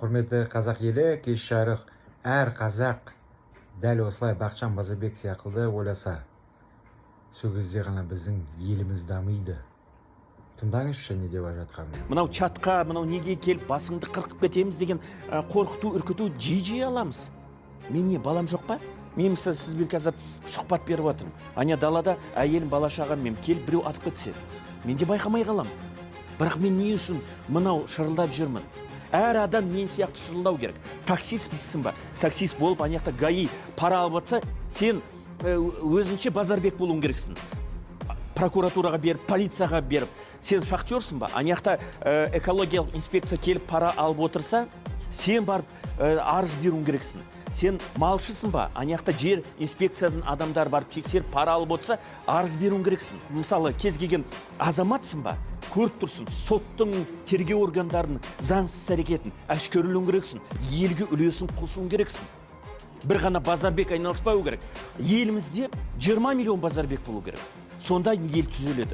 Құрметті қазақ елі, кеш жарық әр қазақ дәл осылай Бақытжан Базарбек сияқты ойласа, сол кезде ғана біздің еліміз дамиды. Тыңдаңызшы не деп жатқанын. Мынау чатқа, мынау неге келіп басыңды қырқып кетеміз деген қорқыту, үркіту жиі аламыз. Мен не, балам жоқ па? Мен мысалы сізбен қазір сұхбат беріп отырмын. Ана далада әйелім бала шағаммен келіп біреу атып кетсе, мен де байқамай қалам. Бірақ мен не үшін мынау шырылдап жүрмін? Әр адам мен сияқты шырылдау керек. Таксистсің ба? Таксист болып анаяқта ГАИ пара алып жатса, сен өзінше Базарбек болуың керексің. Прокуратураға беріп, полицияға беріп. Сен шахтерсың ба? Анаяқта экологиялық инспекция келіп пара алып отырса, сен барып арыз беруің керексің. Сен малшысың ба? Анаяқта жер инспекциядан адамдар барып тексеріп пара алып отырса, арыз беруің керексің. Мысалы, кез келген азаматсың ба? Көріп тұрсың, соттың, тергеу органдарының заңсыз әрекетін әшкерелеуің керексің. Елге үлесін қосуың керексің. Бір ғана Базарбек айналыспау керек. Елімізде 20 миллион Базарбек болу керек. Сонда ел түзеледі.